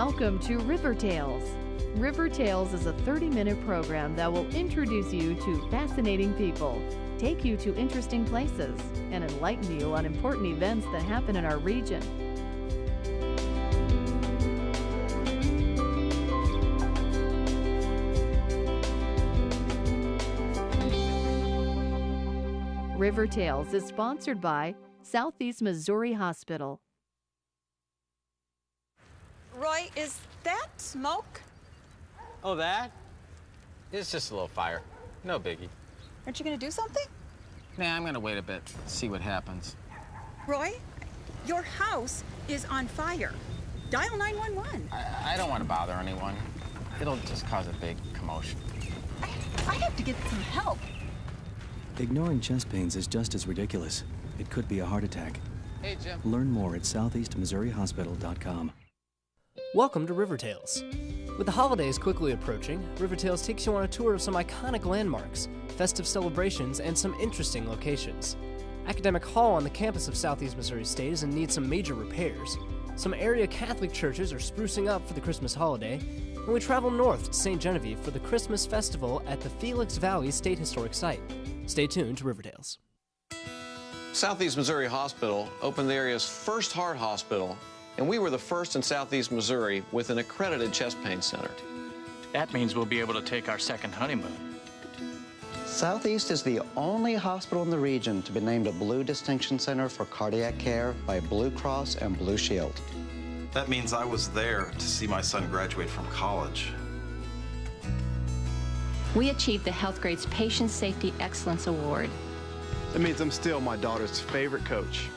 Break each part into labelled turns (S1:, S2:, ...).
S1: Welcome to River Tales. River Tales is a 30-minute program that will introduce you to fascinating people, take you to interesting places, and enlighten you on important events that happen in our region. River Tales is sponsored by Southeast Missouri Hospital.
S2: Roy, is that smoke?
S3: Oh, that? It's just a little fire. No biggie.
S2: Aren't you gonna do something?
S3: Nah, I'm gonna wait a bit, see what happens.
S2: Roy, your house is on fire. Dial 911.
S3: I don't want to bother anyone. It'll just cause a big commotion.
S2: I have to get some help.
S4: Ignoring chest pains is just as ridiculous. It could be a heart attack.
S3: Hey, Jim.
S4: Learn more at southeastmissourihospital.com.
S5: Welcome to River Tales. With the holidays quickly approaching, River Tales takes you on a tour of some iconic landmarks, festive celebrations, and some interesting locations. Academic Hall on the campus of Southeast Missouri State is in need of some major repairs. Some area Catholic churches are sprucing up for the Christmas holiday, and we travel north to St. Genevieve for the Christmas festival at the Felix Valley State Historic Site. Stay tuned to River Tales.
S6: Southeast Missouri Hospital opened the area's first heart hospital, and we were the first in Southeast Missouri with an accredited chest pain center.
S7: That means we'll be able to take our second honeymoon.
S8: Southeast is the only hospital in the region to be named a Blue Distinction Center for Cardiac Care by Blue Cross and Blue Shield.
S9: That means I was there to see my son graduate from college.
S10: We achieved the Health Grade's Patient Safety Excellence Award.
S11: That means I'm still my daughter's favorite coach.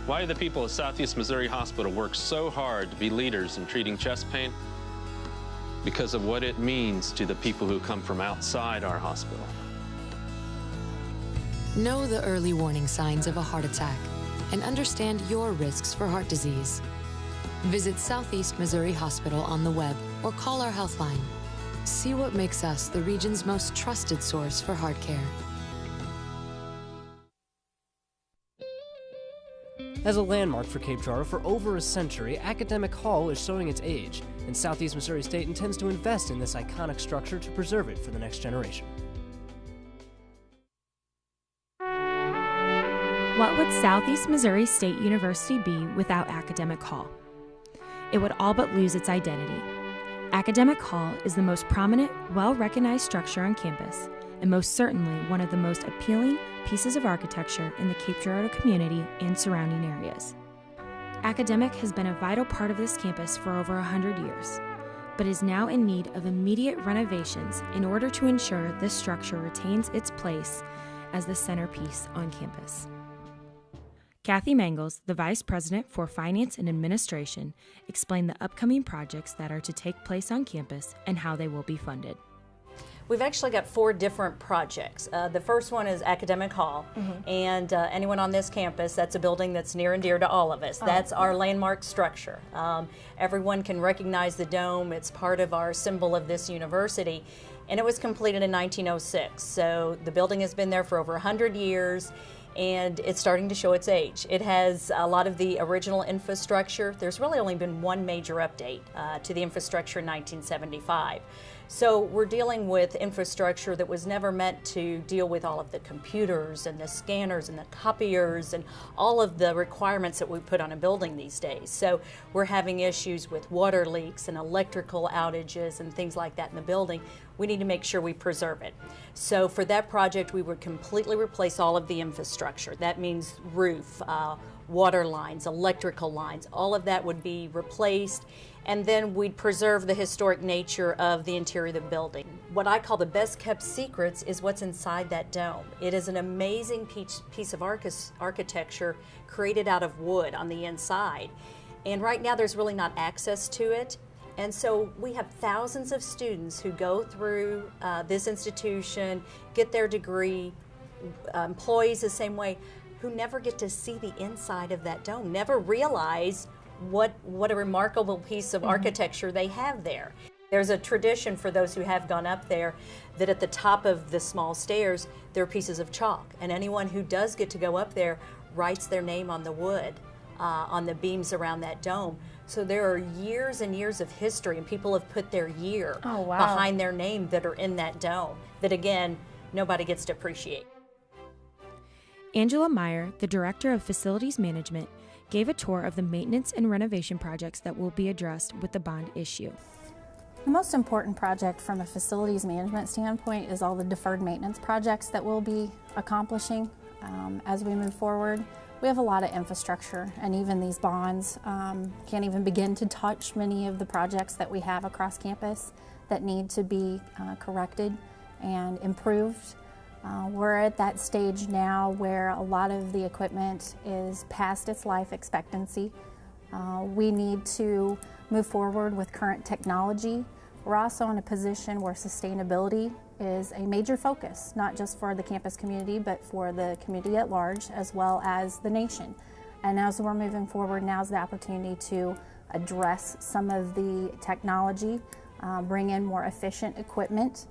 S12: Why do the people of Southeast Missouri Hospital work so hard to be leaders in treating chest pain? Because of what it means to the people who come from outside our hospital.
S13: Know the early warning signs of a heart attack and understand your risks for heart disease. Visit Southeast Missouri Hospital on the web or call our health line. See what makes us the region's most trusted source for heart care.
S5: As a landmark for Cape Girardeau for over a century, Academic Hall is showing its age, and Southeast Missouri State intends to invest in this iconic structure to preserve it for the next generation.
S14: What would Southeast Missouri State University be without Academic Hall? It would all but lose its identity. Academic Hall is the most prominent, well-recognized structure on campus, and most certainly one of the most appealing pieces of architecture in the Cape Girardeau community and surrounding areas. Academic has been a vital part of this campus for over 100 years, but is now in need of immediate renovations in order to ensure this structure retains its place as the centerpiece on campus. Kathy Mangles, the Vice President for Finance and Administration, explained the upcoming projects that are to take place on campus and how they will be funded.
S15: We've actually got 4 different projects. The first one is Academic Hall, and anyone on this campus, that's a building that's near and dear to all of us. That's our landmark structure. Everyone can recognize the dome. It's part of our symbol of this university, and it was completed in 1906. So the building has been there for over 100 years, and it's starting to show its age. It has a lot of the original infrastructure. There's really only been one major update to the infrastructure in 1975. So we're dealing with infrastructure that was never meant to deal with all of the computers and the scanners and the copiers and all of the requirements that we put on a building these days. So we're having issues with water leaks and electrical outages and things like that in the building. We need to make sure we preserve it. So for that project, we would completely replace all of the infrastructure. That means roof, water lines, electrical lines, all of that would be replaced. And then we'd preserve the historic nature of the interior of the building. What I call the best kept secrets is what's inside that dome. It is an amazing piece of architecture created out of wood on the inside. And right now there's really not access to it. And so we have thousands of students who go through this institution, get their degree, employees the same way, who never get to see the inside of that dome, never realize what a remarkable piece of architecture they have there. There's a tradition for those who have gone up there that at the top of the small stairs there are pieces of chalk, and anyone who does get to go up there writes their name on the wood on the beams around that dome. So there are years and years of history, and people have put their year behind their name that are in that dome that, again, nobody gets to appreciate.
S14: Angela Meyer, the Director of Facilities Management, gave a tour of the maintenance and renovation projects that will be addressed with the bond issue.
S16: The most important project from a facilities management standpoint is all the deferred maintenance projects that we'll be accomplishing as we move forward. We have a lot of infrastructure, and even these bonds can't even begin to touch many of the projects that we have across campus that need to be corrected and improved. We're at that stage now where a lot of the equipment is past its life expectancy. We need to move forward with current technology. We're also in a position where sustainability is a major focus, not just for the campus community, but for the community at large, as well as the nation. And as we're moving forward, now's the opportunity to address some of the technology, bring in more efficient equipment.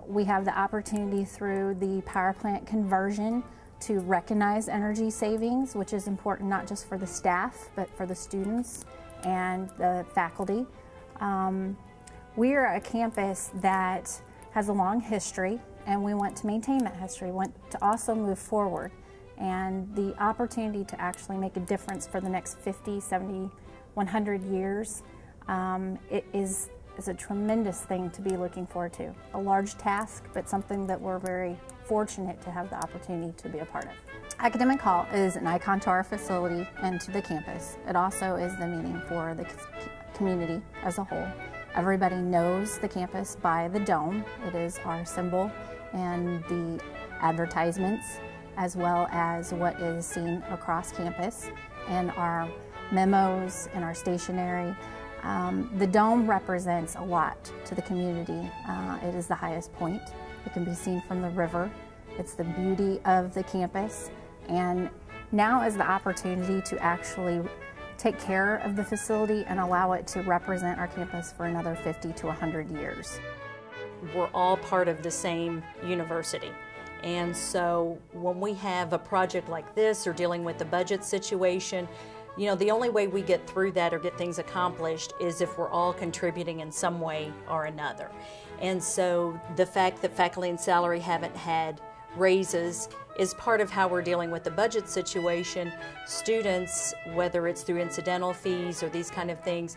S16: We have the opportunity through the power plant conversion to recognize energy savings, which is important not just for the staff, but for the students and the faculty. We are a campus that has a long history, and we want to maintain that history. We want to also move forward, and the opportunity to actually make a difference for the next 50, 70, 100 years it is a tremendous thing to be looking forward to. A large task, but something that we're very fortunate to have the opportunity to be a part of. Academic Hall is an icon to our facility and to the campus. It also is the meaning for the community as a whole. Everybody knows the campus by the dome. It is our symbol and the advertisements, as well as what is seen across campus and our memos and our stationery. The dome represents a lot to the community. It is the highest point. It can be seen from the river. It's the beauty of the campus. And now is the opportunity to actually take care of the facility and allow it to represent our campus for another 50 to 100 years.
S15: We're all part of the same university. And so when we have a project like this or dealing with the budget situation, you know, the only way we get through that or get things accomplished is if we're all contributing in some way or another. And so the fact that faculty and salary haven't had raises is part of how we're dealing with the budget situation. Students, whether it's through incidental fees or these kind of things,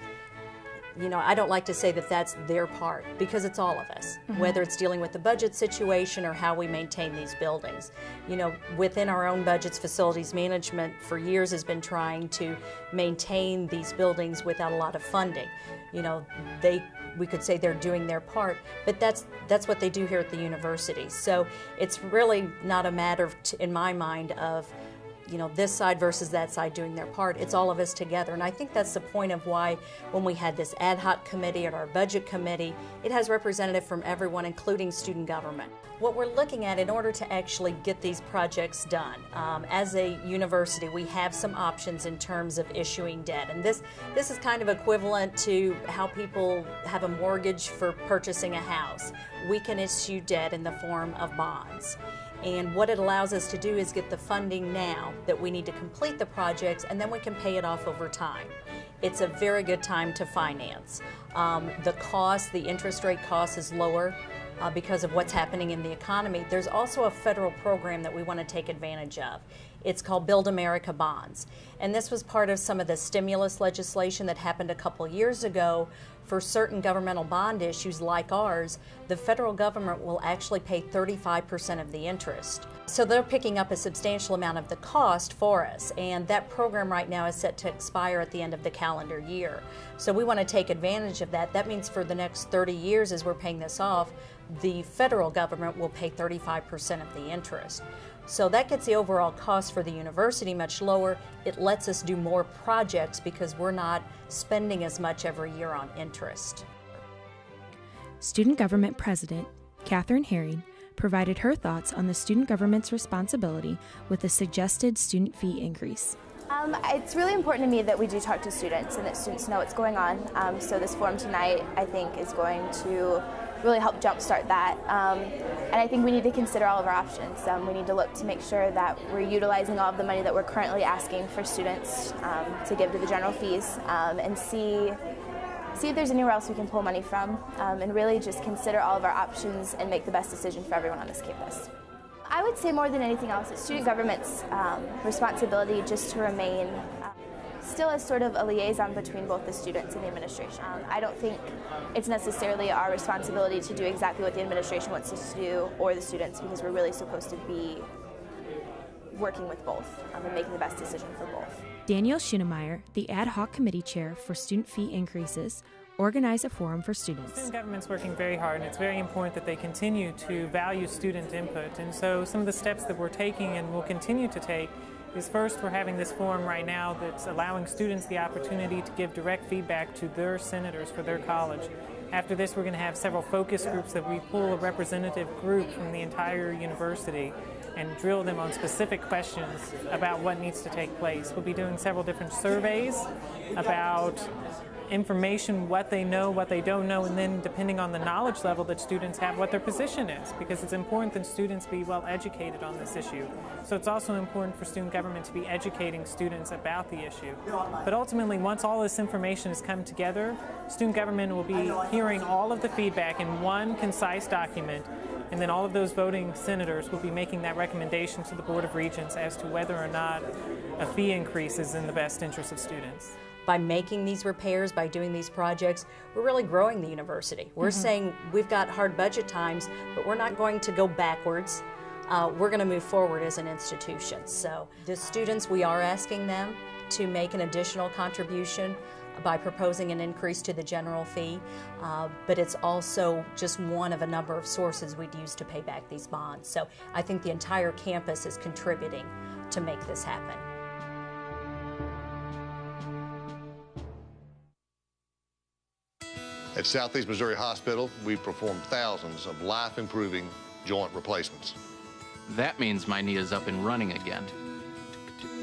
S15: you know, I don't like to say that that's their part, because it's all of us, whether it's dealing with the budget situation or how we maintain these buildings. You know, within our own budgets, facilities management for years has been trying to maintain these buildings without a lot of funding. You know, we could say they're doing their part, but that's what they do here at the university. So it's really not a matter, in my mind, of, you know, this side versus that side doing their part. It's all of us together. And I think that's the point of why when we had this ad hoc committee at our budget committee, it has representative from everyone, including student government. What we're looking at in order to actually get these projects done, as a university, we have some options in terms of issuing debt. And this is kind of equivalent to how people have a mortgage for purchasing a house. We can issue debt in the form of bonds. And what it allows us to do is get the funding now that we need to complete the projects, and then we can pay it off over time. It's a very good time to finance. The interest rate cost is lower because of what's happening in the economy. There's also a federal program that we want to take advantage of. It's called Build America Bonds. And this was part of some of the stimulus legislation that happened a couple years ago. For certain governmental bond issues like ours, the federal government will actually pay 35% of the interest. So they're picking up a substantial amount of the cost for us, and that program right now is set to expire at the end of the calendar year. So we want to take advantage of that. That means for the next 30 years as we're paying this off, the federal government will pay 35% of the interest. So that gets the overall cost for the university much lower. It lets us do more projects because we're not spending as much every year on interest.
S14: Student Government President Catherine Herring provided her thoughts on the student government's responsibility with the suggested student fee increase.
S17: It's really important to me that we do talk to students and that students know what's going on. So this forum tonight, I think, is going to really help jumpstart that. And I think we need to consider all of our options. We need to look to make sure that we're utilizing all of the money that we're currently asking for students to give to the general fees, and see if there's anywhere else we can pull money from, and really just consider all of our options and make the best decision for everyone on this campus. I would say more than anything else, it's student government's responsibility just to remain still as sort of a liaison between both the students and the administration. I don't think it's necessarily our responsibility to do exactly what the administration wants us to do or the students, because we're really supposed to be working with both and making the best decision for both.
S14: Danielle Schienemeyer, the ad hoc committee chair for student fee increases, organized a forum for students.
S18: Student government's working very hard, and it's very important that they continue to value student input. And so some of the steps that we're taking and will continue to take is, first, we're having this forum right now that's allowing students the opportunity to give direct feedback to their senators for their college. After this, we're going to have several focus groups that we pull a representative group from the entire university and drill them on specific questions about what needs to take place. We'll be doing several different surveys about information, what they know, what they don't know, and then depending on the knowledge level that students have, what their position is, because it's important that students be well educated on this issue. So it's also important for student government to be educating students about the issue. But ultimately, once all this information has come together, student government will be hearing all of the feedback in one concise document, and then all of those voting senators will be making that recommendation to the Board of Regents as to whether or not a fee increase is in the best interest of students.
S15: By making these repairs, by doing these projects, we're really growing the university. We're saying we've got hard budget times, but we're not going to go backwards. We're going to move forward as an institution. So the students, we are asking them to make an additional contribution by proposing an increase to the general fee, but it's also just one of a number of sources we'd use to pay back these bonds. So I think the entire campus is contributing to make this happen.
S19: At Southeast Missouri Hospital, we perform thousands of life-improving joint replacements.
S7: That means my knee is up and running again.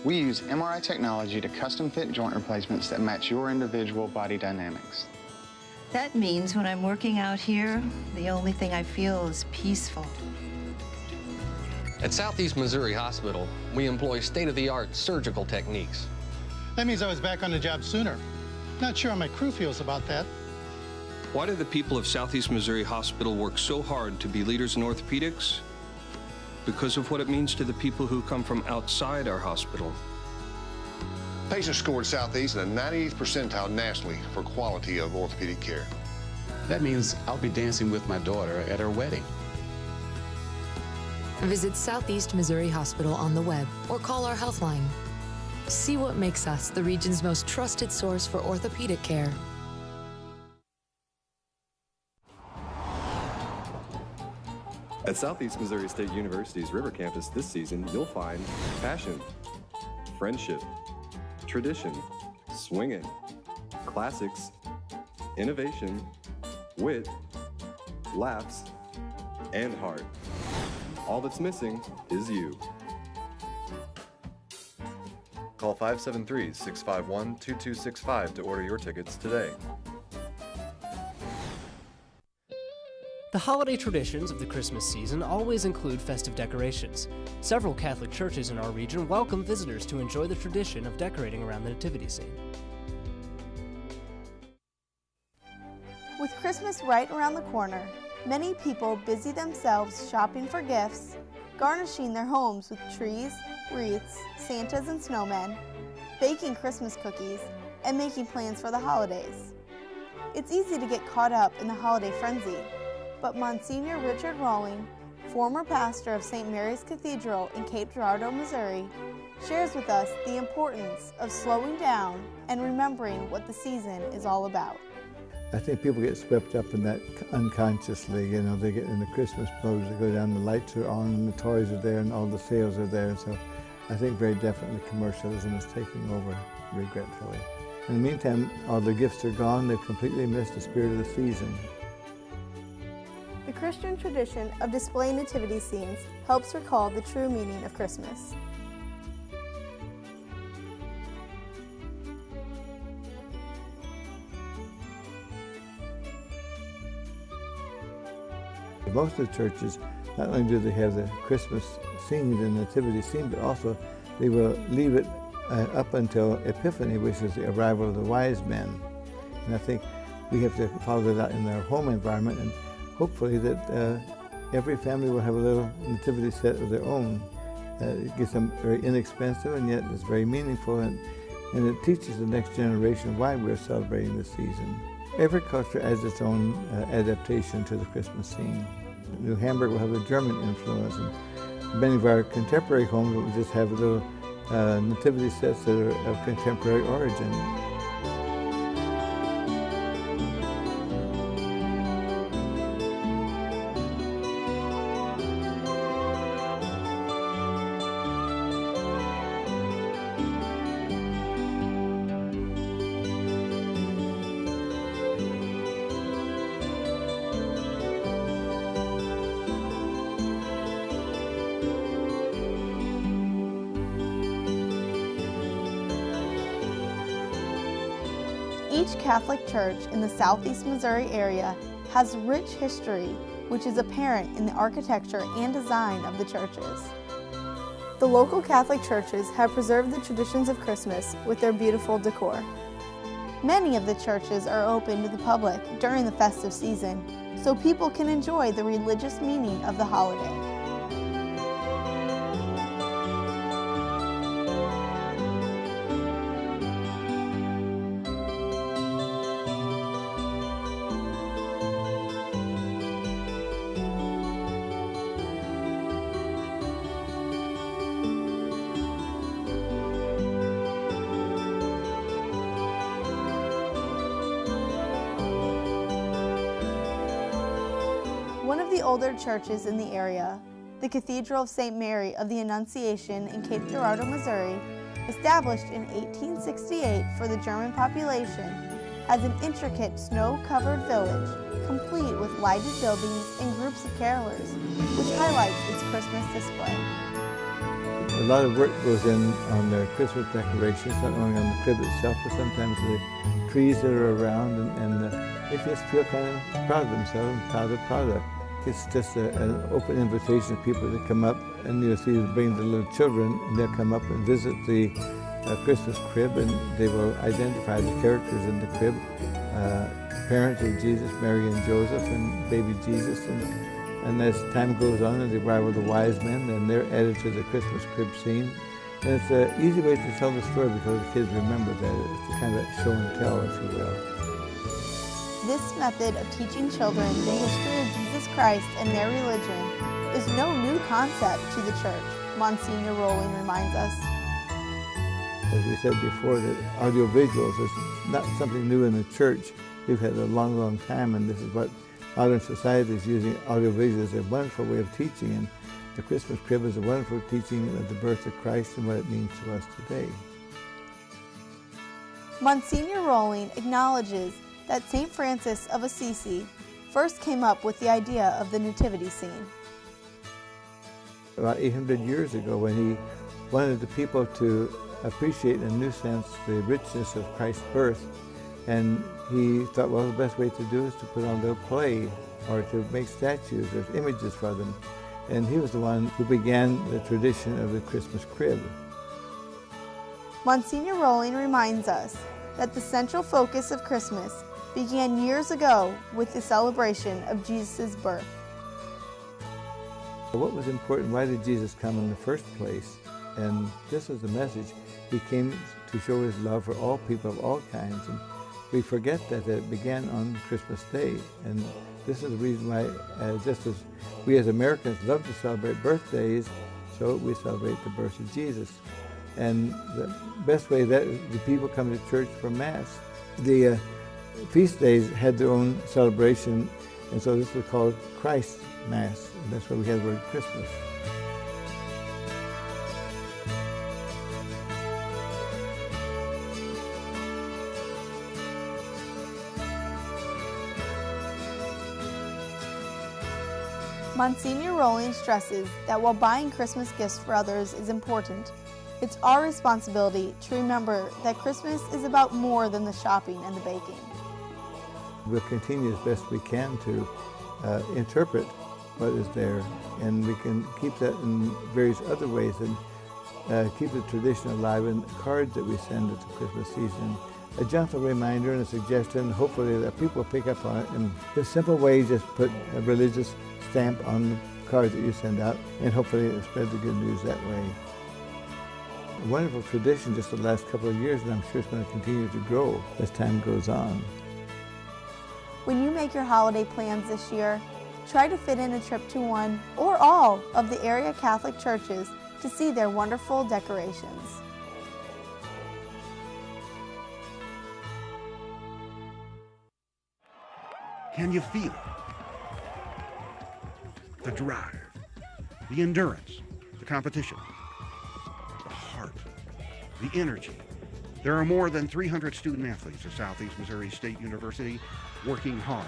S11: We use MRI technology to custom fit joint replacements that match your individual body dynamics.
S20: That means when I'm working out here, the only thing I feel is peaceful.
S21: At Southeast Missouri Hospital, we employ state-of-the-art surgical techniques.
S22: That means I was back on the job sooner. Not sure how my crew feels about that.
S23: Why do the people of Southeast Missouri Hospital work so hard to be leaders in orthopedics? Because of what it means to the people who come from outside our hospital.
S19: Patients scored Southeast in the 98th percentile nationally for quality of orthopedic care.
S24: That means I'll be dancing with my daughter at her wedding.
S13: Visit Southeast Missouri Hospital on the web or call our health line. See what makes us the region's most trusted source for orthopedic care.
S25: At Southeast Missouri State University's River Campus this season, you'll find passion, friendship, tradition, swinging, classics, innovation, wit, laughs, and heart. All that's missing is you.
S26: Call 573-651-2265 to order your tickets today.
S5: The holiday traditions of the Christmas season always include festive decorations. Several Catholic churches in our region welcome visitors to enjoy the tradition of decorating around the nativity scene.
S27: With Christmas right around the corner, many people busy themselves shopping for gifts, garnishing their homes with trees, wreaths, Santas and snowmen, baking Christmas cookies, and making plans for the holidays. It's easy to get caught up in the holiday frenzy, but Monsignor Richard Rawling, former pastor of St. Mary's Cathedral in Cape Girardeau, Missouri, shares with us the importance of slowing down and remembering what the season is all about.
S28: I think people get swept up in that unconsciously, you know, they get in the Christmas pose, they go down, the lights are on and the toys are there and all the sales are there, so I think very definitely commercialism is taking over, regretfully. In the meantime, all the gifts are gone, they've completely missed the spirit of the season.
S27: The Christian tradition of displaying nativity scenes helps recall the true meaning of Christmas.
S28: Most of the churches, not only do they have the Christmas scene, the nativity scene, but also they will leave it up until Epiphany, which is the arrival of the wise men. And I think we have to follow that in our home environment, and hopefully that every family will have a little nativity set of their own. It gets them very inexpensive, and yet it's very meaningful, and it teaches the next generation why we're celebrating this season. Every culture has its own adaptation to the Christmas scene. New Hamburg will have a German influence, and many of our contemporary homes will just have little nativity sets that are of contemporary origin.
S27: Each Catholic church in the southeast Missouri area has rich history, which is apparent in the architecture and design of the churches. The local Catholic churches have preserved the traditions of Christmas with their beautiful decor. Many of the churches are open to the public during the festive season, so people can enjoy the religious meaning of the holiday. One of the older churches in the area, the Cathedral of St. Mary of the Annunciation in Cape Girardeau, Missouri, established in 1868 for the German population, has an intricate snow-covered village, complete with lighted buildings and groups of carolers, which highlights its Christmas display.
S28: A lot of work goes in on the Christmas decorations, not only on the crib itself, but sometimes the trees that are around, and they just feel kind of proud of themselves and proud of the product. It's just an open invitation to people to come up, and you'll see them bring the little children, and they'll come up and visit the Christmas crib, and they will identify the characters in the crib, parents of Jesus, Mary and Joseph, and baby Jesus, and as time goes on, and the arrival of the wise men, then they're added to the Christmas crib scene. And it's an easy way to tell the story because the kids remember that. It's kind of show and tell, if you will.
S27: This method of teaching children the history of Jesus Christ and their religion is no new concept to the church, Monsignor Rowling reminds us.
S28: As we said before, that audiovisuals is not something new in the church. We've had a long, long time, and this is what modern society is using. Audiovisuals as a wonderful way of teaching, and the Christmas crib is a wonderful teaching of the birth of Christ and what it means to us today.
S27: Monsignor Rowling acknowledges that St. Francis of Assisi first came up with the idea of the nativity scene.
S28: About 800 years ago, when he wanted the people to appreciate in a new sense the richness of Christ's birth, and he thought, well, the best way to do is to put on a little play or to make statues or images for them. And he was the one who began the tradition of the Christmas crib.
S27: Monsignor Rowling reminds us that the central focus of Christmas began years ago with the celebration of Jesus' birth.
S28: What was important? Why did Jesus come in the first place? And this is the message. He came to show his love for all people of all kinds. And we forget that it began on Christmas Day. And this is the reason why, just as we as Americans love to celebrate birthdays, so we celebrate the birth of Jesus. And the best way that the people come to church for Mass. The feast days had their own celebration, and so this was called Christ Mass, and that's why we have the word Christmas.
S27: Monsignor Rowling stresses that while buying Christmas gifts for others is important, it's our responsibility to remember that Christmas is about more than the shopping and the baking.
S28: We'll continue as best we can to interpret what is there. And we can keep that in various other ways and keep the tradition alive in cards that we send at the Christmas season. A gentle reminder and a suggestion, hopefully that people pick up on it. In the simple way, just put a religious stamp on the cards that you send out, and hopefully it spread the good news that way. A wonderful tradition just the last couple of years, and I'm sure it's going to continue to grow as time goes on.
S27: When you make your holiday plans this year, try to fit in a trip to one or all of the area Catholic churches to see their wonderful decorations.
S1: Can you feel it? The drive, the endurance, the competition, the heart, the energy. There are more than 300 student athletes at Southeast Missouri State University working hard,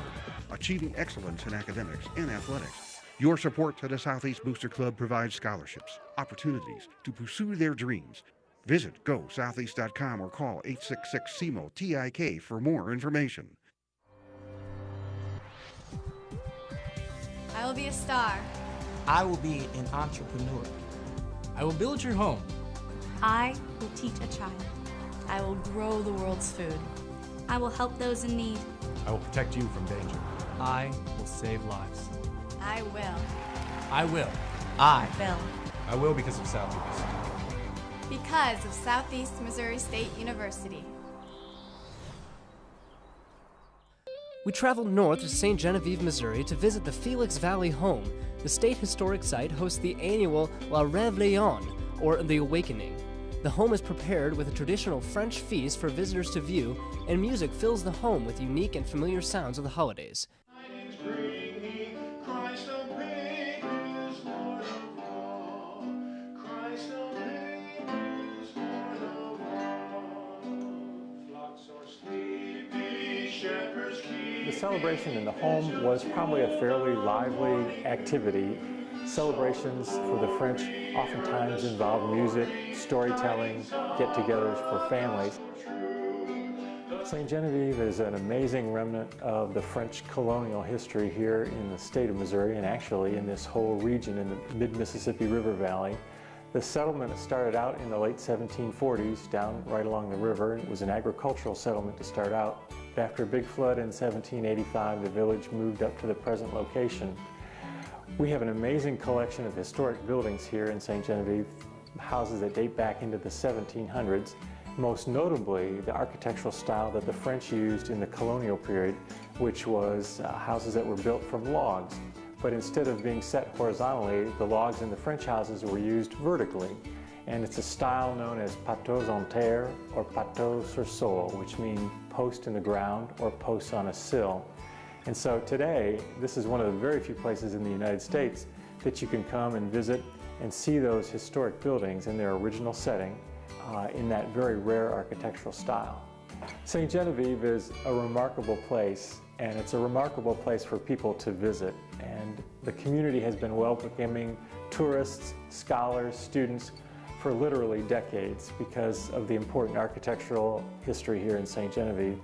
S1: achieving excellence in academics and athletics. Your support to the Southeast Booster Club provides scholarships, opportunities to pursue their dreams. Visit GoSoutheast.com or call 866-SEMO-TIK for more information.
S2: I will be a star.
S3: I will be an entrepreneur.
S4: I will build your home.
S2: I will teach a child. I will grow the world's food. I will help those in need.
S6: I will protect you from danger.
S4: I will save lives.
S2: I will.
S4: I will.
S3: I
S2: will.
S6: I will because of Southeast.
S2: Because of Southeast Missouri State University.
S5: We traveled north to St. Genevieve, Missouri to visit the Felix Valley Home. The state historic site hosts the annual La Réveillon, or the Awakening. The home is prepared with a traditional French feast for visitors to view, and music fills the home with unique and familiar sounds of the holidays.
S8: The celebration in the home was probably a fairly lively activity. Celebrations for the French oftentimes involve music, storytelling, get-togethers for families. St. Genevieve is an amazing remnant of the French colonial history here in the state of Missouri, and actually in this whole region in the mid-Mississippi River Valley. The settlement started out in the late 1740s down right along the river. It was an agricultural settlement to start out. After a big flood in 1785, the village moved up to the present location. We have an amazing collection of historic buildings here in St. Genevieve, houses that date back into the 1700s. Most notably, the architectural style that the French used in the colonial period, which was houses that were built from logs. But instead of being set horizontally, the logs in the French houses were used vertically. And it's a style known as pateaux en terre or pateaux sur sol, which mean post in the ground or posts on a sill. And so today, this is one of the very few places in the United States that you can come and visit and see those historic buildings in their original setting in that very rare architectural style. St. Genevieve is a remarkable place, and it's a remarkable place for people to visit. And the community has been welcoming tourists, scholars, students for literally decades because of the important architectural history here in St. Genevieve.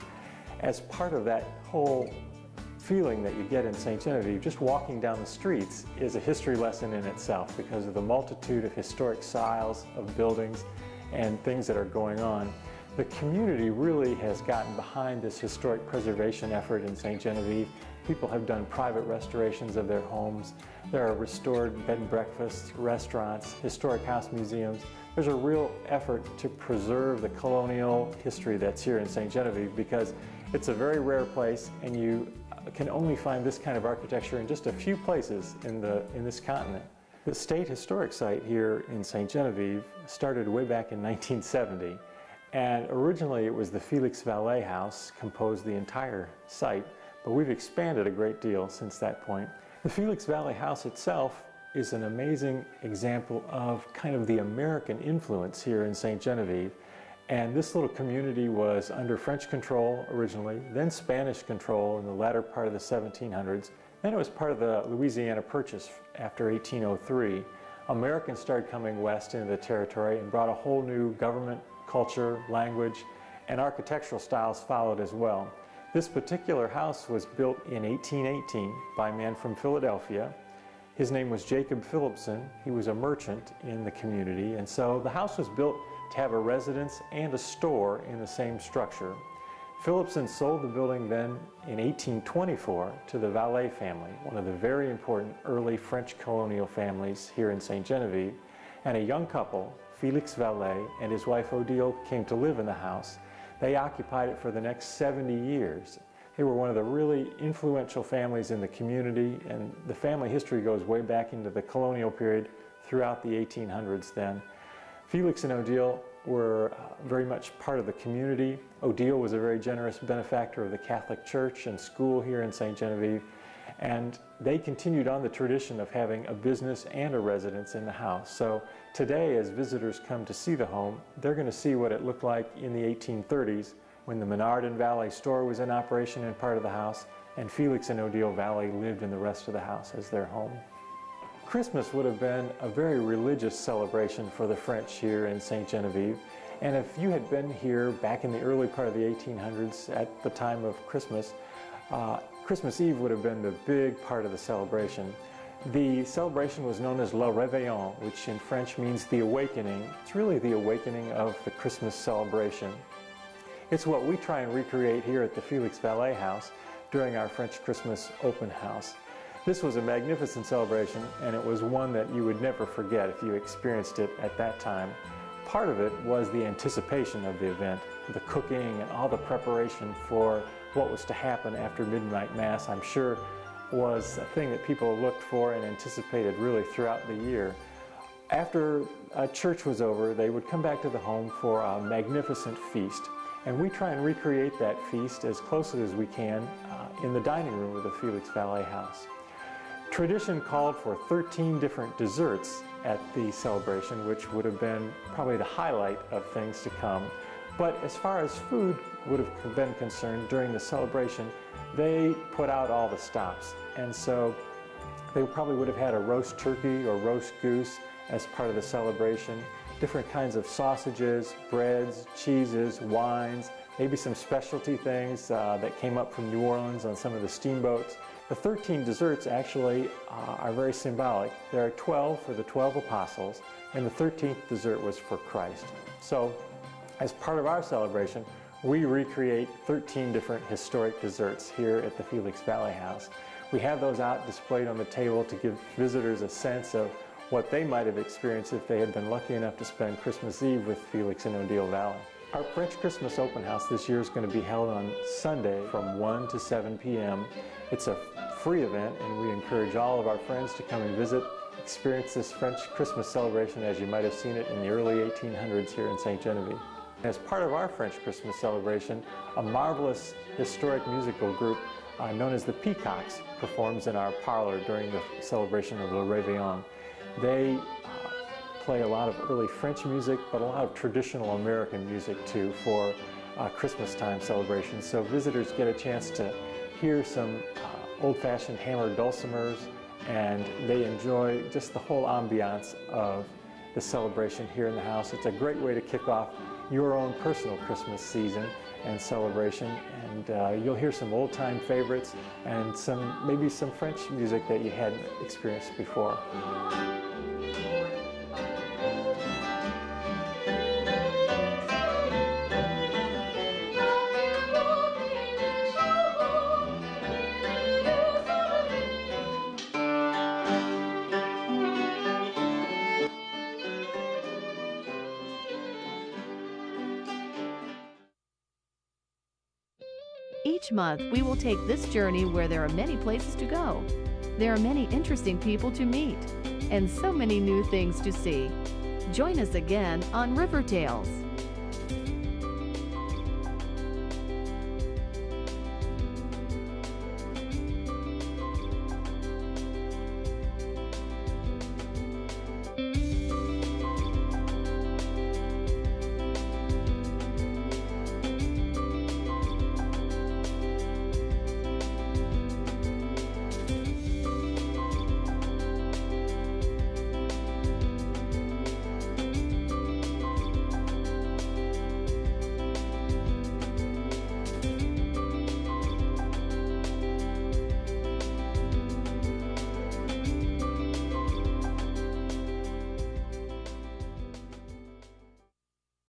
S8: As part of that whole feeling that you get in St. Genevieve, just walking down the streets is a history lesson in itself because of the multitude of historic styles of buildings and things that are going on. The community really has gotten behind this historic preservation effort in St. Genevieve. People have done private restorations of their homes. There are restored bed and breakfasts, restaurants, historic house museums. There's a real effort to preserve the colonial history that's here in St. Genevieve because it's a very rare place, and you can only find this kind of architecture in just a few places in this continent. The state historic site here in St. Genevieve started way back in 1970, and originally it was the Felix Valley House composed the entire site, but we've expanded a great deal since that point. The Felix Valley House itself is an amazing example of kind of the American influence here in St. Genevieve. And this little community was under French control originally, then Spanish control in the latter part of the 1700s. Then it was part of the Louisiana Purchase after 1803. Americans started coming west into the territory and brought a whole new government, culture, language, and architectural styles followed as well. This particular house was built in 1818 by a man from Philadelphia. His name was Jacob Philipson. He was a merchant in the community, and so the house was built to have a residence and a store in the same structure. Philipson sold the building then in 1824 to the Vallée family, one of the very important early French colonial families here in St. Genevieve, and a young couple, Felix Vallée and his wife Odile, came to live in the house. They occupied it for the next 70 years. They were one of the really influential families in the community, and the family history goes way back into the colonial period throughout the 1800s then. Felix and Odile were very much part of the community. Odile was a very generous benefactor of the Catholic Church and school here in St. Genevieve, and they continued on the tradition of having a business and a residence in the house. So today, as visitors come to see the home, they're going to see what it looked like in the 1830s when the Menard and Vallée store was in operation in part of the house, and Felix and Odile Vallée lived in the rest of the house as their home. Christmas would have been a very religious celebration for the French here in St. Genevieve, and if you had been here back in the early part of the 1800s at the time of Christmas, Christmas Eve would have been the big part of the celebration. The celebration was known as Le Réveillon, which in French means the awakening. It's really the awakening of the Christmas celebration. It's what we try and recreate here at the Felix Vallée house during our French Christmas open house. This was a magnificent celebration, and it was one that you would never forget if you experienced it at that time. Part of it was the anticipation of the event, the cooking and all the preparation for what was to happen after midnight mass, I'm sure was a thing that people looked for and anticipated really throughout the year. After church was over, they would come back to the home for a magnificent feast. And we try and recreate that feast as closely as we can in the dining room of the Felix Vallée house. Tradition called for 13 different desserts at the celebration, which would have been probably the highlight of things to come. But as far as food would have been concerned during the celebration, they put out all the stops. And so they probably would have had a roast turkey or roast goose as part of the celebration, different kinds of sausages, breads, cheeses, wines, maybe some specialty things that came up from New Orleans on some of the steamboats. The 13 desserts actually are very symbolic. There are 12 for the 12 apostles, and the 13th dessert was for Christ. So, as part of our celebration, we recreate 13 different historic desserts here at the Felix Vallée house. We have those out displayed on the table to give visitors a sense of what they might have experienced if they had been lucky enough to spend Christmas Eve with Felix and Odile Vallée. Our French Christmas open house this year is going to be held on Sunday from 1 to 7 p.m. It's a free event, and we encourage all of our friends to come and visit, experience this French Christmas celebration as you might have seen it in the early 1800s here in St. Genevieve. As part of our French Christmas celebration, a marvelous historic musical group known as the Peacocks performs in our parlor during the celebration of Le Réveillon. They play a lot of early French music, but a lot of traditional American music too for Christmas time celebrations. So visitors get a chance to hear some old-fashioned hammered dulcimers, and they enjoy just the whole ambiance of the celebration here in the house. It's a great way to kick off your own personal Christmas season and celebration, and you'll hear some old-time favorites and maybe some French music that you hadn't experienced before.
S9: Each month, we will take this journey where there are many places to go. There are many interesting people to meet, and so many new things to see. Join us again on River Tales.